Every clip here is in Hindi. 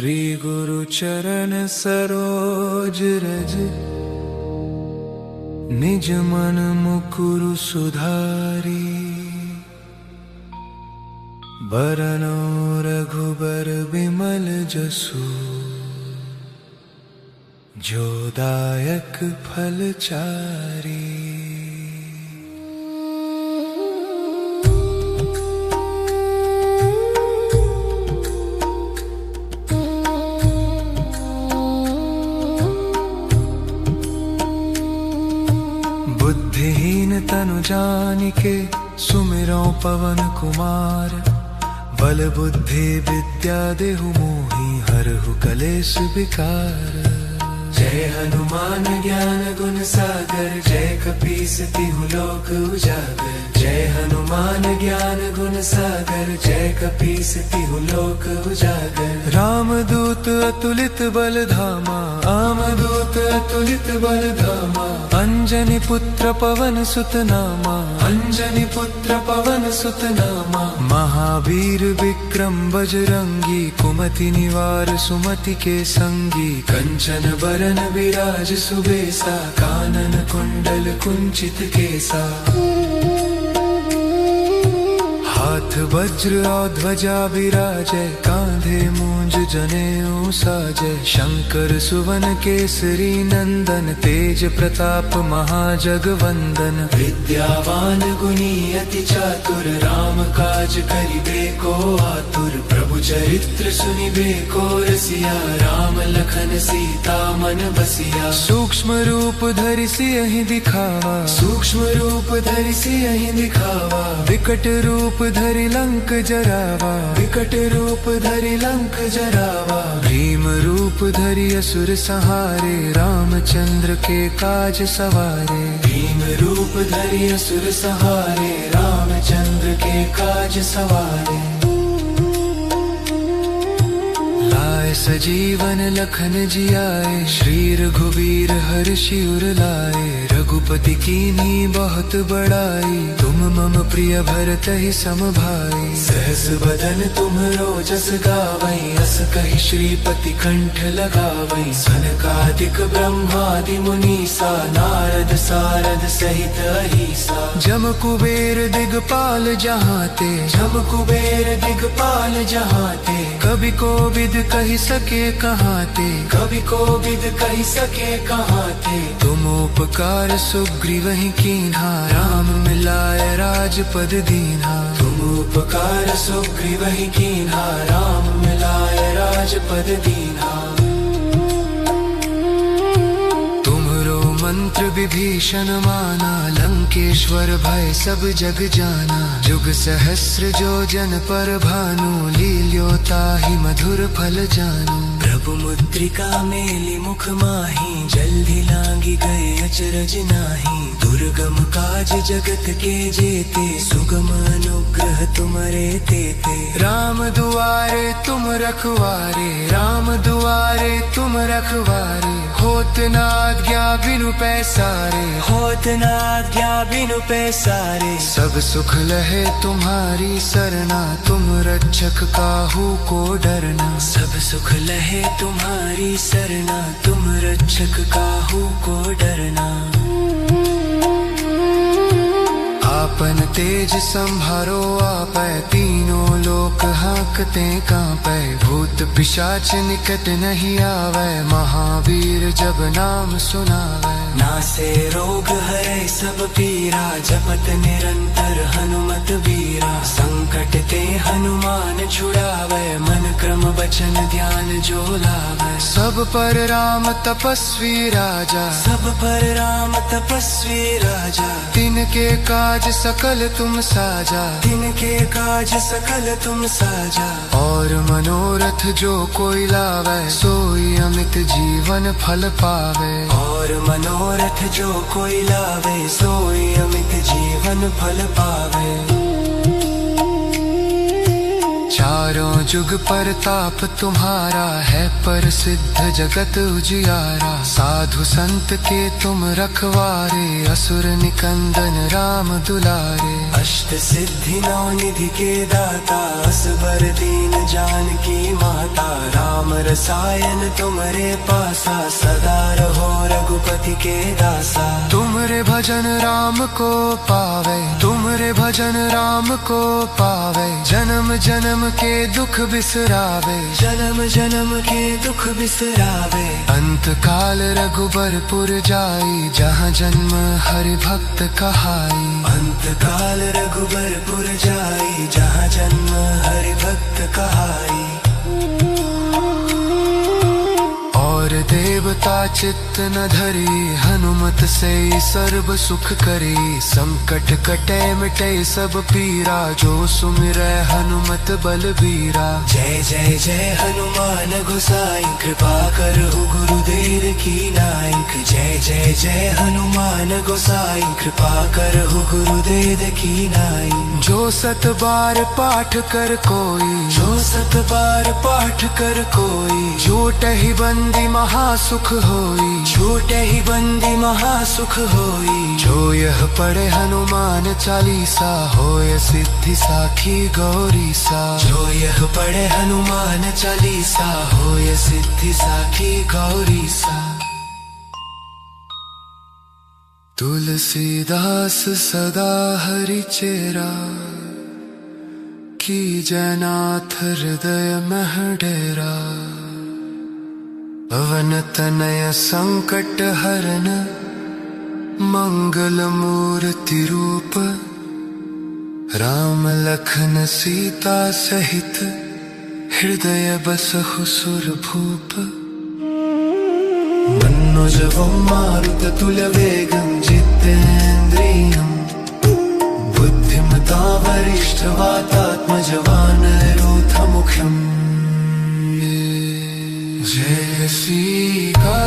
श्री गुरु चरण सरोज रज, निज मन मुकुरु सुधारी। बरनो रघुबर बिमल जसु, जो दायक फल चारी। बुद्धिहीन तनु जानिके, सुमिरौ पवन कुमार। बल बुद्धि विद्या देहु मोहि, हरहु कलेश विकार। जय हनुमान ज्ञान गुण सागर, जय कपीस तिहु लोक उजागर। जय हनुमान ज्ञान गुण सागर, जय कपीस तिहु लोक उजागर। रामदूत अतुलित बल धामा, रामदूत अतुलित बल धामा। अंजनी पुत्र पवन सुत नामा, अंजनी पुत्र पवन सुत नामा। महावीर विक्रम बजरंगी, कुमति निवार सुमति के संगी। कंचन बरन विराज सुबेसा, कानन कुंडल कुंचित केसा। हाथ वज्र और ध्वजा विराजय, कांधे मूंज जनेऊ साजय। शंकर सुवन केसरी नंदन, तेज प्रताप महाजगवंदन। विद्यावान गुणी अति चातुर, राम काज करिबे को आतुर। प्रभु चरित्र सुनिबे को रसिया, राम लखन सीता मन बसिया। सूक्ष्म रूप धरि सियहि दिखावा, सूक्ष्म रूप धरि सियहि दिखावा। विकट रूप धरि लंक जरावा, विकट रूप धरि लंक जरावा। भीम रूप धरि असुर संहारे, रामचंद्र के काज सवारे। भीम रूप धरि असुर संहारे, रामचंद्र के काज सवारे। लाए सजीवन लखन जियाए, श्री रघुवीर हर्षि उर लाए। रघुपति कीन्ही बहुत बड़ाई, तुम मम प्रिय भरतहि सम भाई। सहस बदन तुम्हरो जस गावै, अस कहि श्रीपति कंठ लगावै। सनकादिक ब्रह्मादि मुनीसा, नारद सारद सहित अहीसा। जम कुबेर दिगपाल जहाते, जम कुबेर दिगपाल जहाते। कवि कोविद कहि सके कहाते, कवि कोविद कहि सके कहाते। तुम उपकार सुग्रीवहि कीन्हा, राम मिलाय राजपद दीन्हा। तुम उपकार सुग्रीवहि कीन्हा, राम मिलाय राजपद दीन्हा। मंत्र विभीषण माना, लंकेश्वर भय सब जग जाना। जुग सहस्र जो जन पर भानु, लील्योताहि मधुर फल जानू। प्रभु मुद्रिका मेलि मुख माहि, जल्दी लांगी गए अचरज नाही। दुर्गम काज जगत के जेते, सुगम अनुग्रह तुम्हारे तेते। राम दुआरे तुम रखवारे, राम दुआरे तुम रखवारे। होत न आज्ञा बिनु पैसारे, होत न आज्ञा बिनु पैसारे। सब सुख लहे तुम्हारी सरना, तुम रक्षक काहू को डरना। सब सुख लहे तुम्हारी सरना, तुम रक्षक काहू को डरना। आपन तेज संभारो आपै, तीनों लोक हांकते कांपै। भूत पिशाच निकट नहीं आवै, महावीर जब नाम सुनावै। नासे रोग हरै सब पीरा, जपत निरंतर हनुमत वीरा। संकट ते हनुमान छुड़ावै, मन क्रम वचन ध्यान जो लावै। सब पर राम तपस्वी राजा, सब पर राम तपस्वी राजा। तिनके काज सकल तुम साजा, तिनके काज सकल तुम साजा। और मनोरथ जो कोई लावै, सोई अमित जीवन फल पावे। और मनोरथ जो कोई लावे, सोई अमित जीवन फल पावे। चारों जुग परताप तुम्हारा है, प्रसिद्ध जगत उजियारा। साधु संत के तुम रखवारे, असुर निकंदन राम दुलारे। अष्ट सिद्धि नौ निधि के दाता, असबर दीन जानकी माता। राम रसायन तुमरे पासा, सदा रहो रघुपति के दासा। तुमरे भजन राम को पावे, तुमरे भजन राम को पावे। जन्म जन्म के दुख बिसरावे, जन्म जन्म के दुख बिसरावे। अंत काल रघुबरपुर जाई, जहाँ जन्म हरि भक्त कहाई। अंत काल रघुबरपुर जाई, जहाँ जन्म हरि भक्त कहाई। और देवता चित्त न धरी, हनुमत से सर्व सुख करी। संकट कटे मिटे सब पीरा, जो सुमिरै हनुमत बलबीरा। जय जय जय हनुमान गोसाई, कृपा करहु गुरुदेव की नायक। जय जय जय हनुमान गोसाई, कृपा करहु गुरुदेव की नायक। जो सत बार पाठ कर कोई, जो सत बार पाठ कर कोई। जोटहि बंदी महासुख होई, छोटे ही बंदी महासुख होई। जो यह पढ़े हनुमान चालीसा, होय सिद्धि साखी गौरी सा। जो यह पढ़े हनुमान चालीसा, होय सिद्धि साखी गौरी सा। तुलसीदास सदा हरि चेरा, की जयनाथ हृदय मह डेरा। पवन तनय संकट हरन, मंगल मूर्ति रूप। राम लखन सीता सहित, हृदय बसहु सुरभूप। मन्नुजवं मारुत तुल्यवेगं, जितेन्द्रियं बुद्धिमतां वरिष्ठवातात्मजवानरोऽधमुख्यम्। जय सीता,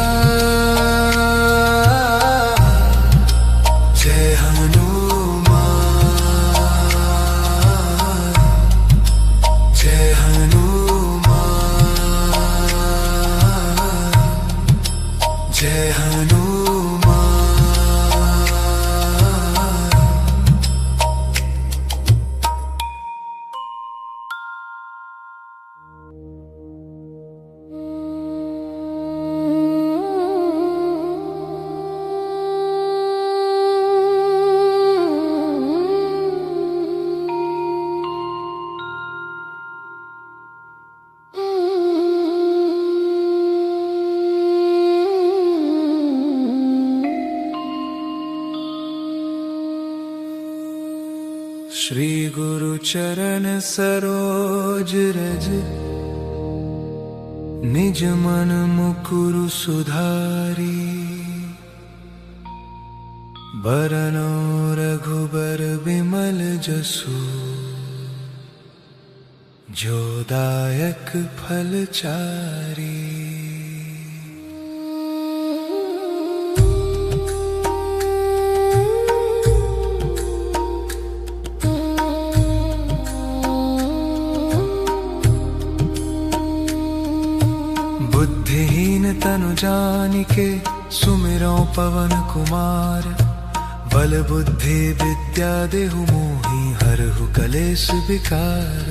जय हनुमान, जय हनुमान, जय हनुमान। श्री गुरु चरण सरोज रज, निज मन मुकुरु सुधारी। बरनो रघुबर बिमल जसु, जो दायक फल चारी। बुद्धिहीन तनु जानिके, सुमिरौ पवन कुमार। बल बुद्धि विद्या देहु मोहि, हरहु कलेश विकार।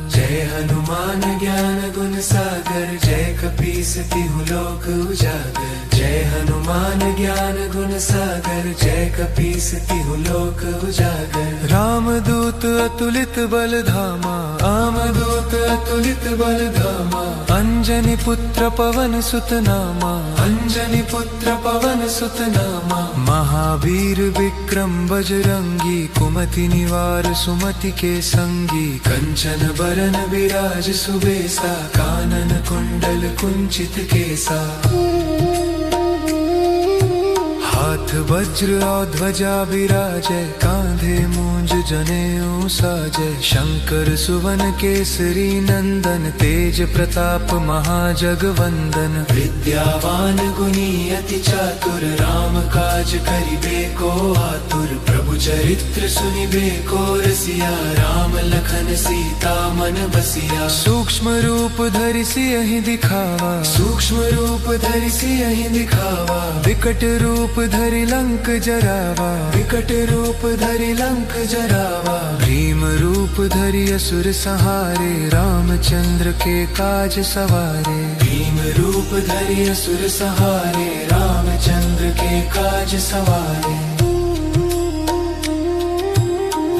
जय हनुमान ज्ञान गुण सागर, जय कपीस तिहु लोक उजागर। जय हनुमान ज्ञान गुण सागर, जय कपीस तिहु लोक उजागर। रामदूत अतुलित बल धामा, रामदूत अतुलित बल धामा। अंजनी पुत्र पवन सुत नामा, अंजनी पुत्र पवन सुत नामा। महावीर विक्रम बजरंगी, कुमति निवार सुमति के संगी। कंचन बरन विराज सुबेसा, कानन कुंडल कुंचित केसा। हाथ वज्र और ध्वजा विराजै, कांधे मूंज जनेऊ साजै। शंकर सुवन केसरी नंदन, तेज प्रताप महाजगवंदन। विद्यावान गुणी अति चातुर, राम काज काज करिबे को आतुर, प्रभु चरित्र सुनिबे को रसिया, राम लखन सीता मन बसिया। सूक्ष्म रूप धरि सियहि दिखावा, सूक्ष्म रूप धरि सियहि दिखावा, विकट रूप धरि लंक जरावा, विकट रूप धरि लंक जरावा। भीम रूप धरि असुर संहारे, रामचंद्र के काज सवारे। भीम रूप धरि असुर संहारे, रामचंद्र के काज सवारे।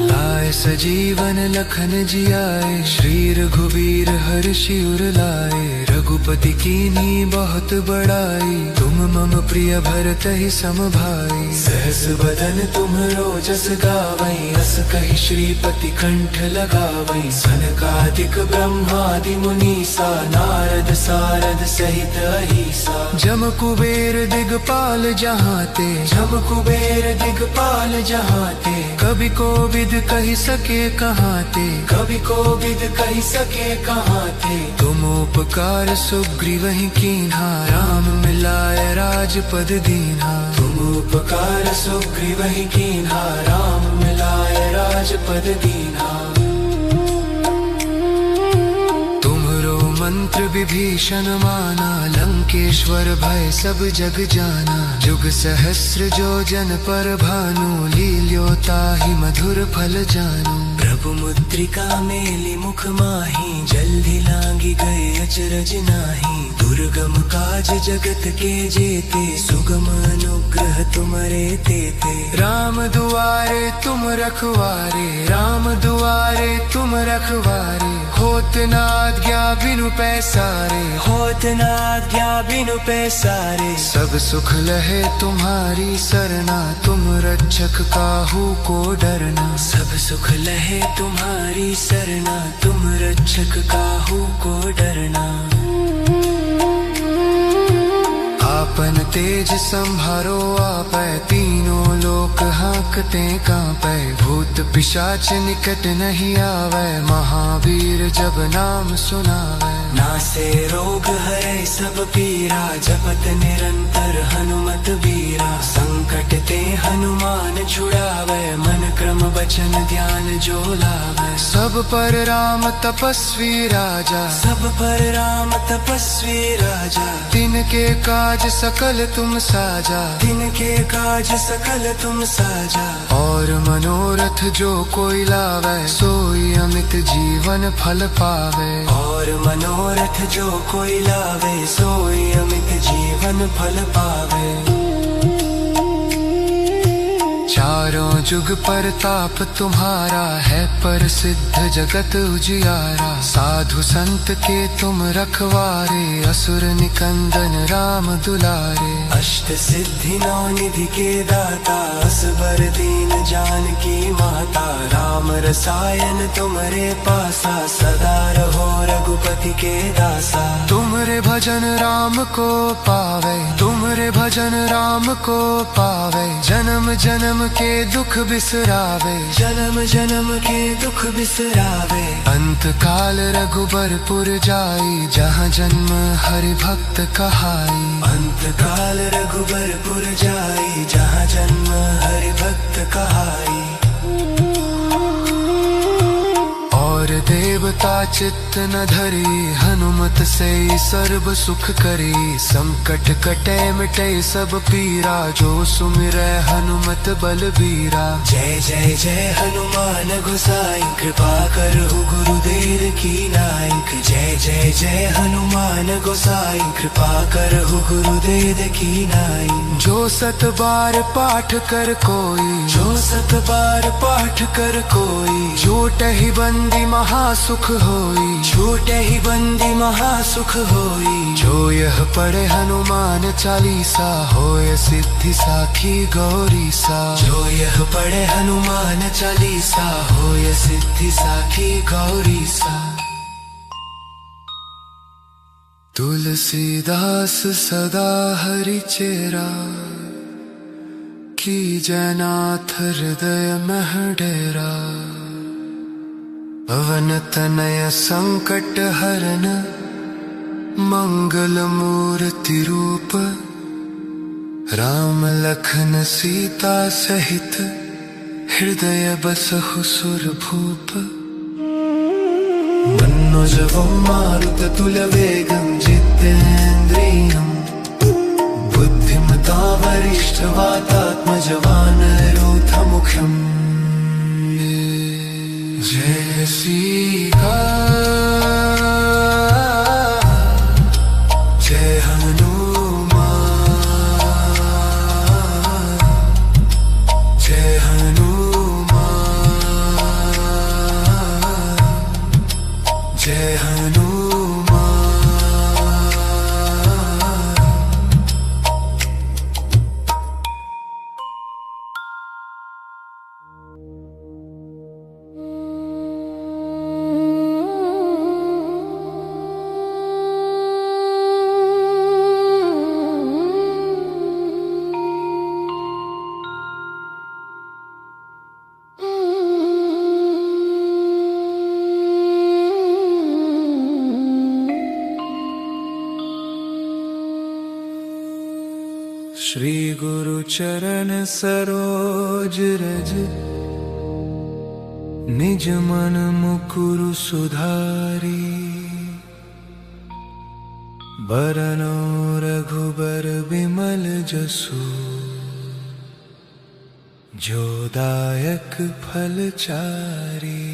लाए सजीवन लखन जियाए, श्री रघुवीर हर्षि उर लाए। रघुपति कीन्ही बहुत बड़ाई, तुम मम प्रिय भरत ही सम भाई। सहस बदन तुम्हरो जस गावई, अस कहि श्रीपति कंठ लगावई। सनकादिक ब्रह्मादि मुनीसा, नारद सारद सहित अहिसा। जम कुबेर दिगपाल जहाते, जम कुबेर दिगपाल जहाते। कवि कोविद कहि सके कहाते, कवि कोविद कहि सके कहाते। तुम उपकार सुग्रीवहि कीन्हा, राम मिलाय राजपद दीन्हा। तुम उपकार सुग्रीवहि कीन्हा, राम मिलाय राजपद दीन्हा। मंत्र विभीषण माना, लंकेश्वर भय सब जग जाना। जुग सहस्र जो जन पर भानु, लील्योताहि मधुर फल जानू। प्रभु मुद्रिका मेली मुख माही, जल्दी लांगी गए अचरज नाही। दुर्गम काज जगत के जेते, सुगम अनुग्रह तुम्हारे तेते। राम दुआरे तुम रखवारे, राम दुआरे तुम रखवारे। होत न आज्ञा बिनु पैसारे, होत न आज्ञा बिनु पैसारे। सब सुख लहे तुम्हारी सरना, तुम रक्षक काहू को डरना। सब सुख लहे तुम्हारी सरना, तुम रक्षक काहू को डरना। आपन तेज संभारो आपै, तीनों लोक हांकते कांपै। भूत पिशाच निकट नहीं आवे, महावीर जब नाम सुनावे। नासे रोग हरै सब पीरा, जपत निरंतर हनुमत वीरा। संकट ते हनुमान छुड़ावे, मन क्रम वचन ध्यान जो लावे। सब पर राम तपस्वी राजा, सब पर राम तपस्वी राजा। तिनके काज सकल तुम साजा, तिनके काज सकल तुम साजा। और मनोरथ जो कोई लावे, सोई अमित जीवन फल पावे। और मनोरथ जो कोई लावे, सोई अमित जीवन फल पावे। चारों जुग परताप तुम्हारा है, प्रसिद्ध जगत उजियारा। साधु संत के तुम रखवारे, असुर निकंदन राम दुलारे। अष्ट सिद्धि नौ निधि के दाता, असबर दीन जानकी माता। राम रसायन तुम्हारे पासा, सदा रहो रघुपति के दासा। तुमरे भजन राम को पावे, तुमरे भजन राम को पावे। जन्म जन्म के दुख बिसरावे, जन्म जन्म के दुख बिसरावे। अंत काल रघुबरपुर जाई, जहाँ जन्म हरि भक्त कहाई। अंत काल रघुबरपुर जाई, जहाँ जन्म हरि भक्त कहाई। और देवता चित्त न धरी, हनुमत से सर्व सुख करी। संकट कटे मिटे सब पीरा, जो सुमिरै हनुमत बलबीरा। जय जय जय हनुमान गोसाई, कृपा करहु गुरुदेव की नायक। जय जय जय हनुमान गोसाई, कृपा करहु गुरुदेव की नाई। जो सत बार पाठ कर कोई, जो सत बार पाठ कर कोई। जोटहि बंदी महासुख होई, छोटे ही बंदी महासुख होई। जो यह पढ़े हनुमान चालीसा, होय सिद्धि साखी गौरी सा। जो यह पढ़े हनुमान चालीसा, होय सिद्धि साखी गौरी सा। तुलसीदास सदा हरि चेरा, की जयनाथ हृदय मह डेरा। पवन तनय संकट हरन, मंगल मूर्ति रूप। राम लखन सीता सहित हृदय बसहु सुरभूप मन्नुजवं मारुततुल्यवेगं जितेन्द्रियं बुद्धिमतां वरिष्ठवातात्मजवानरोऽथमुख्यम् जय सीता जय हनुमान जय हनुमान जय हनुमान। श्री गुरु चरण सरोज रज निज मन मुकुरु सुधारी बरनो रघुबर बिमल जसु जो दायक फल चारी।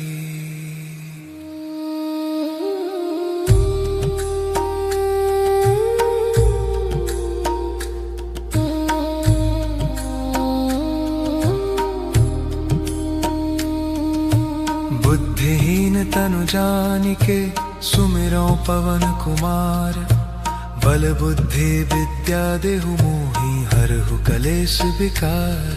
बुद्धिहीन तनु जानिके सुमिरौ पवन कुमार बल बुद्धि विद्या देहु मोहि हरहु कलेश विकार।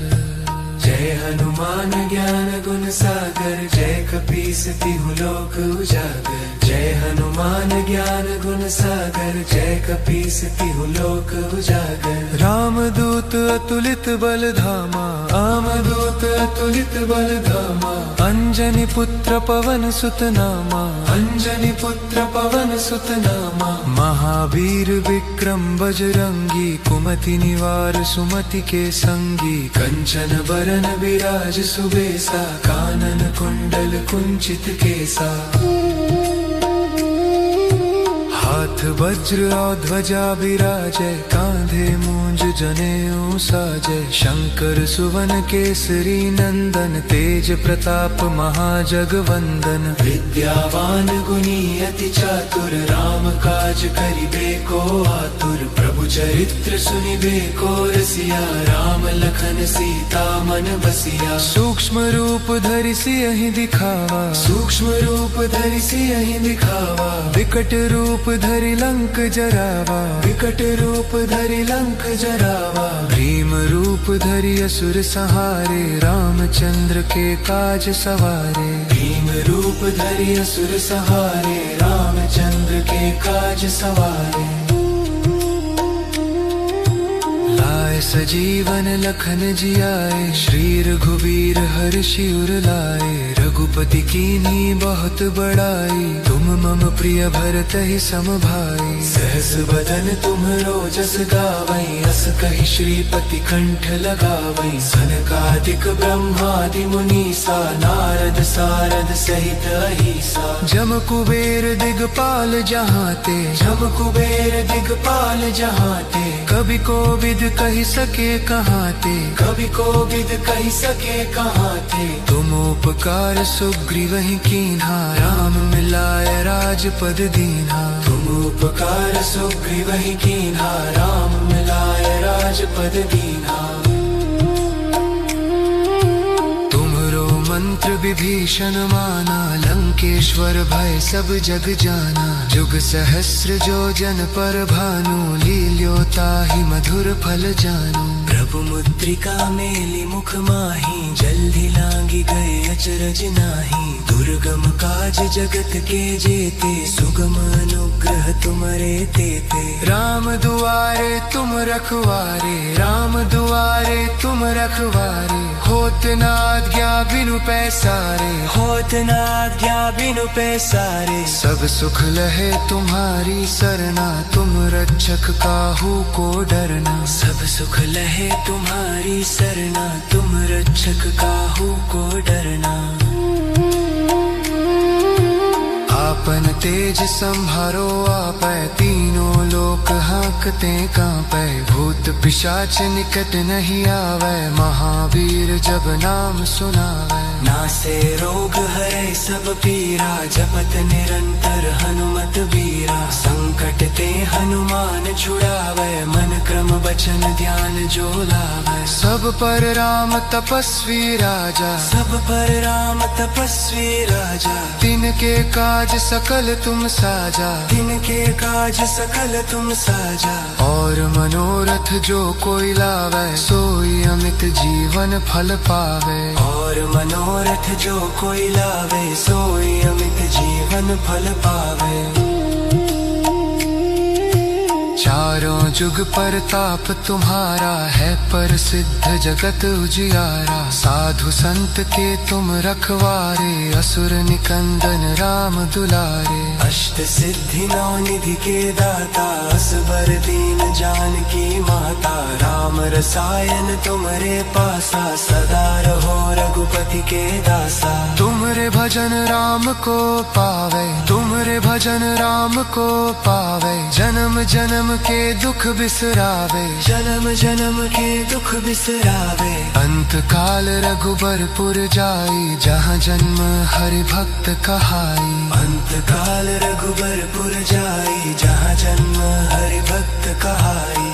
जय हनुमान ज्ञान गुण सागर जय कपीस तिहु लोक उजागर। जय हनुमान ज्ञान गुण सागर जय कपीस तिहु लोक उजागर। राम दूत अतुलित बल धामा आम दूत अतुलित बल धामा अंजनी पुत्र पवन सुत नामा अंजनी पुत्र पवन सुत नामा। महावीर विक्रम बजरंगी कुमति निवार सुमति के संगी कंचन बरन विराज सुबेसा कानन कुंडल कुंचित केसा। हाथ वज्र और ध्वजा विराजय कांधे मूंज जनेऊ साजय। शंकर सुवन केसरी नंदन तेज प्रताप महाजगवंदन। विद्यावान गुणी अति चातुर राम काज करिबे को आतुर। प्रभु चरित्र सुनिबे को रसिया राम लखन सीता मन बसिया। सूक्ष्म रूप धरि सियहि दिखावा सूक्ष्म रूप धरि सियहि दिखावा। विकट रूप धरि लंक जरावा विकट रूप धरि लंक जरावा। भीम रूप धरि असुर संहारे रामचंद्र के काज सवारे। भीम रूप धरि असुर संहारे रामचंद्र के काज सवारे। लाए सजीवन लखन जियाए श्री रघुवीर हर्षि उर लाए। रघुपति कीन्ही बहुत बड़ाई तुम मम प्रिय भरतहि सम भाई। सहस बदन तुम्हरो जस गावै अस कहि श्रीपति कंठ लगावै। सनकादिक ब्रह्मादि मुनीसा नारद सारद सहित अहिसा। जम कुबेर दिगपाल जहाते जम कुबेर दिगपाल जहाते। कवि कोविद कहि सके कहाते कवि कोविद कहि सके कहाते। तुम उपकार सुग्रीवहि कीन्हा राम मिलाय राजपद दीन्हा। तुम उपकार सुग्रीवहि कीन्हा राम मिलाय राजपद दीन्हा। मंत्र विभीषण माना लंकेश्वर भय सब जग जाना। जुग सहस्र जो जन पर भानु लील्योताहि मधुर फल जानू। प्रभु मुद्रिका मेली मुख माही जल्दी लांगी गए अचरज नाही। दुर्गम काज जगत के जेते सुगम अनुग्रह तुम्हारे तेते। राम दुआरे तुम रखवारे राम दुआरे तुम रखवारे। हो होत न आज्ञा बिनु पैसारे, होत न आज्ञा बिनु पैसारे। सब सुख लहे तुम्हारी सरना, तुम रक्षक काहू को डरना। सब सुख लहे तुम्हारी सरना, तुम रक्षक काहू को डरना। आपन तेज संभारो आपै, तीनों लोक हाँकते कांपै। भूत पिशाच निकट नहीं आवे, महावीर जब नाम सुनावे। नासे रोग हरे सब पीरा, जपत निरंतर हनुमत बीरा। संकट ते हनुमान छुड़ावे, मन क्रम वचन ध्यान जो लावे। सब पर राम तपस्वी राजा, सब पर राम तपस्वी राजा। तिनके काज सकल तुम साजा, तिनके काज सकल तुम साजा। और मनोरथ जो कोई लावे, सोई अमित जीवन फल पावे। और मनोरथ जो कोई लावे, सोई अमित जीवन फल पावे। चारों जुग परताप तुम्हारा है, प्रसिद्ध जगत उजियारा। साधु संत के तुम रखवारे, असुर निकंदन राम दुलारे। अष्ट सिद्धि नौ निधि के दाता, असबर दीन जानकी माता। राम रसायन तुमरे पासा, सदा रहो रघुपति के दासा। तुमरे भजन राम को पावे, तुमरे भजन राम को पावे। जन्म जन्म के दुख बिसरावे, जन्म जन्म के दुख बिसरावे। अंत काल रघुबरपुर जाई, जहाँ जन्म हरि भक्त कहाई। अंत काल रघुबरपुर जाई, जहाँ जन्म हरि भक्त कहाई।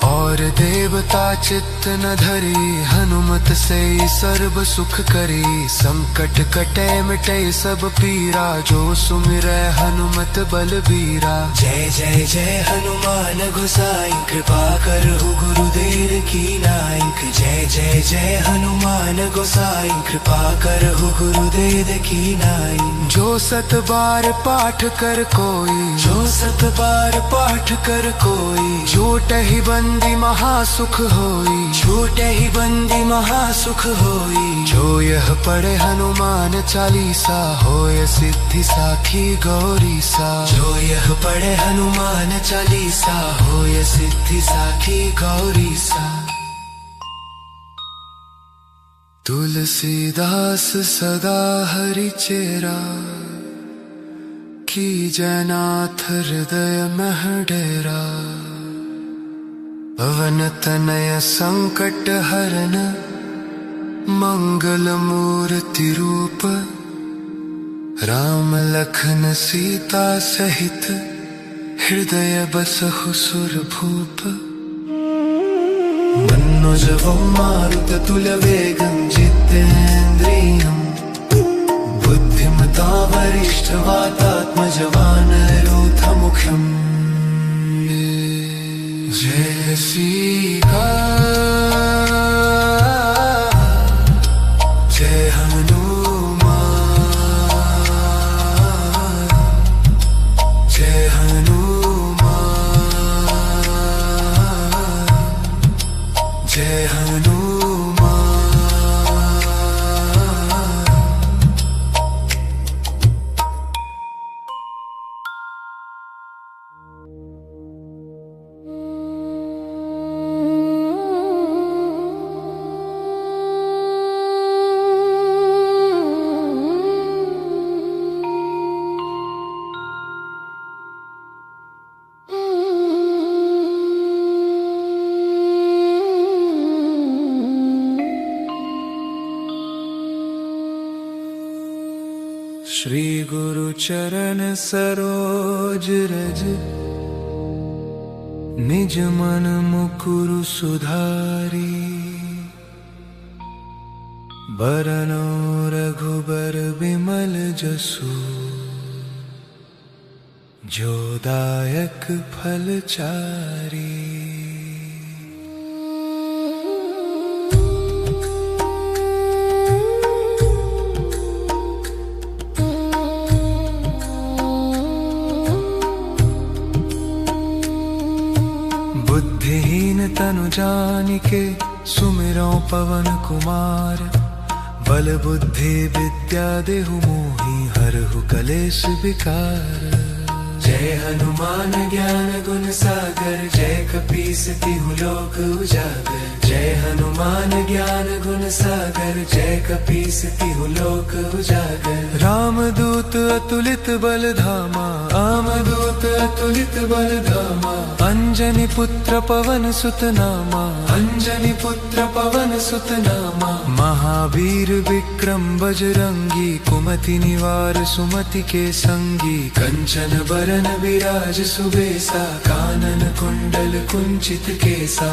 और देवता चित्त न धरी, हनुमत से सर्व सुख करी। संकट कटे मिटे सब पीरा, जो सुमिरै हनुमत बलबीरा। जय जय जय हनुमान गोसाई, कृपा करहु गुरुदेव की नाइक। जय जय जय हनुमान गोसाई, कृपा करहु गुरुदेव की नाइक। जो सत बार पाठ कर कोई, जो सत बार पाठ कर कोई। जोटहि बंदी महासुख होई, छूटे ही बंदी महासुख होई। जो यह पढ़े हनुमान चालीसा, होय सिद्धि साखी गौरी सा। जो यह पढ़े हनुमान चालीसा, होय सिद्धि साखी गौरी सा। तुलसीदास सदा हरि चेरा, की जयनाथ हृदय मह डेरा। पवन तनय संकट हरन, मंगल मूर्ति रूप। राम लखन सीता सहित, हृदय बसहु सुरभूप। मन्नुजवो मारुत तुल्यवेगं, जितेन्द्रियं बुद्धिमतां वरिष्ठवातात्मजवानरोऽधमुख्यम्। जय सीता, जय हनुमान, जय हनुमान, जय हनुमान। श्री गुरु चरण सरोज रज, निज मन मुकुरु सुधारी। बरनो रघुबर बिमल जसु, जो दायक फल चारी। बुद्धिहीन तनु जानिके सुमिरौ पवन कुमार। बल बुद्धि विद्या देहु मोहि हरहु कलेश विकार। जय हनुमान ज्ञान गुण सागर, जय कपीस तिहु लोक उजागर। जय हनुमान ज्ञान गुण सागर, जय कपीस तिहु लोक उजागर। रामदूत अतुलित बल धामा, रामदूत अतुलित बल धामा। अंजनी पुत्र पवन सुत नामा, अंजनी पुत्र पवन सुत नामा। महावीर विक्रम बजरंगी, कुमति निवार सुमति के संगी। कंचन बरन विराज सुबेसा, कानन कुंडल कुंचित केसा।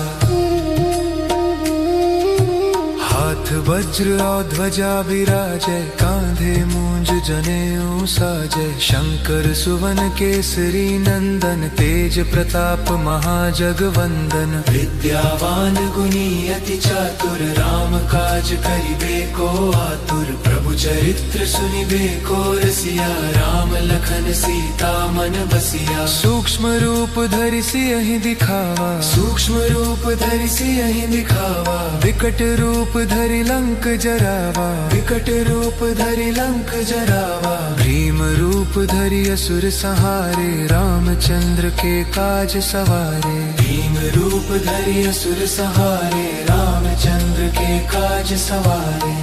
हाथ वज्र और ध्वजा विराजय, कांधे मूंज जनेऊ साजय। शंकर सुवन केसरी नंदन, तेज प्रताप महाजगवंदन। विद्यावान गुणी अति चातुर, राम काज करिबे को आतुर। प्रभु चरित्र सुनिबे को रसिया, राम लखन सीता मन बसिया। सूक्ष्म रूप धरि सियहि दिखावा, सूक्ष्म रूप धरि सियहि दिखावा। विकट रूप धरि लंक जरावा, विकट रूप धरि लंक जरावा। भीम रूप धरि असुर संहारे, रामचंद्र के काज सवारे। भीम रूप धरि असुर संहारे, रामचंद्र के काज सवारे।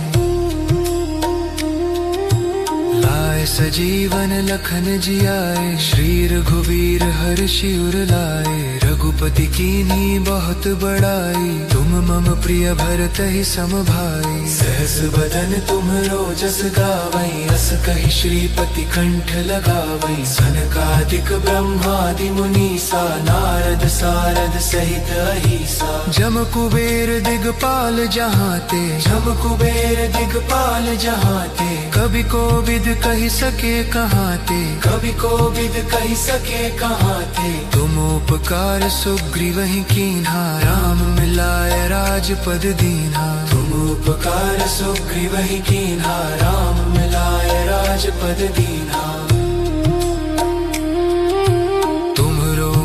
लाए सजीवन लखन जियाए, श्री रघुवीर हर्षि उर लाए। रघुपति कीन्ही बहुत बड़ाई, तुम मम प्रिय भरतहि सम भाई। सहस बदन तुम्हरो जस गावै, अस कहि श्रीपति कंठ लगावै। सनकादिक ब्रह्मादि मुनीसा, नारद सारद सहित अहिसा। जम कुबेर दिगपाल जहाते, जम कुबेर दिगपाल जहाते। कवि कोविद कहि सके कहाते, कवि कोविद कहि सके कहाते। तुम उपकार सुग्रीवहि कीन्हा, राम मिलाय राजपद दीन्हा। तुम उपकार सुग्रीवहि कीन्हा, राम मिलाय राजपद दीन्हा।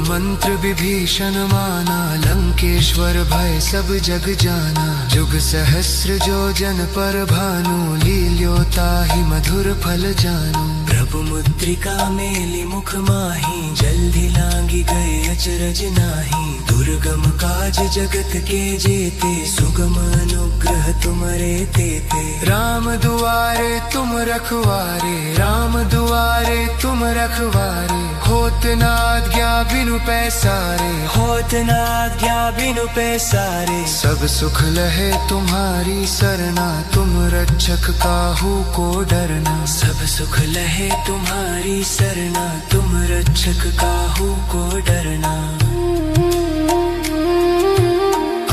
मंत्र विभीषण माना, लंकेश्वर भय सब जग जाना। जुग सहस्र जो जन पर भानु, लील्योताहि मधुर फल जानू। प्रभु मुद्रिका मेलि मुख माहि, जल्दी लांगी गए अचरज नाही। दुर्गम काज जगत के जेते, सुगम अनुग्रह तुमरे तेते। राम दुआरे तुम रखवारे, राम दुआरे तुम रखवारे। होत न आज्ञा बिनु पैसारे, होत न आज्ञा बिनु पैसारे। सब सुख लहे तुम्हारी सरना, तुम रक्षक काहू को डरना। सब सुख लहे तुम्हारी सरना, तुम रक्षक काहू को डरना।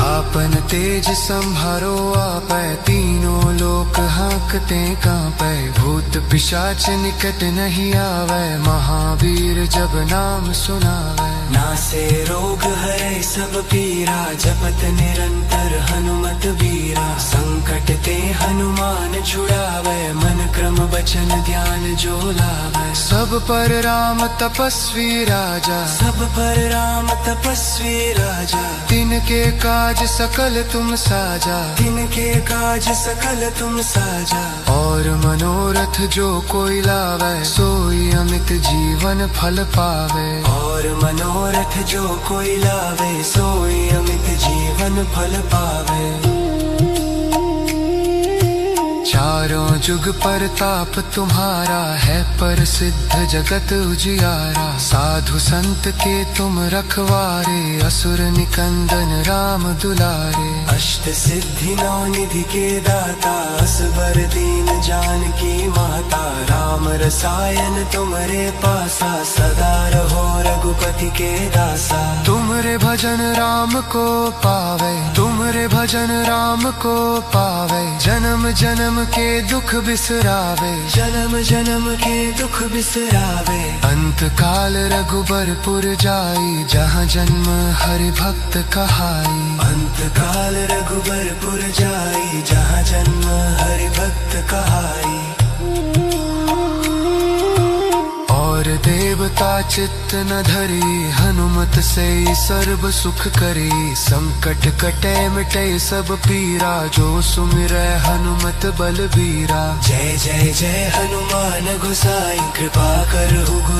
आपन तेज संहारो आपै, तीनों लोक हांकते कांपै। भूत पिशाच निकट नहीं आवै, महावीर जब नाम सुनावै। नासे रोग हरै सब पीरा, जपत निरंतर हनुमत वीरा। संकट ते हनुमान छुड़ावै, मन क्रम वचन ध्यान जो लावै। सब पर राम तपस्वी राजा, सब पर राम तपस्वी राजा। तिनके काज सकल तुम साजा, तिनके काज सकल तुम साजा। और मनोरथ जो कोई लावै, सोई अमित जीवन फल पावे। और मनोरथ जो कोई लावे, सोई अमित जीवन फल पावे। चारों जुग परताप तुम्हारा, है प्रसिद्ध जगत उजियारा। साधु संत के तुम रखवारे, असुर निकंदन राम दुलारे। अष्ट सिद्धि नौ निधि के दाता, असबर दीन जानकी माता। राम रसायन तुमरे पासा, सदा रहो रघुपति के दासा। तुमरे भजन राम को पावे, तुमरे भजन राम को पावे। जन्म जन्म के दुख बिसरावे, जन्म जन्म के दुख बिसरावे। अंत काल रघुबरपुर जाई, जहाँ जन्म हरि भक्त कहाई। अंत काल रघुबरपुर जाई, जहाँ जन्म हरि भक्त कहाई। और और देवता चित्त न धरी, हनुमत से सर्व सुख करी। संकट कटे मिटे सब पीरा, जो सुमिरै हनुमत बलबीरा। जय जय जय हनुमान गोसाई, कृपा करहु गुरुदेव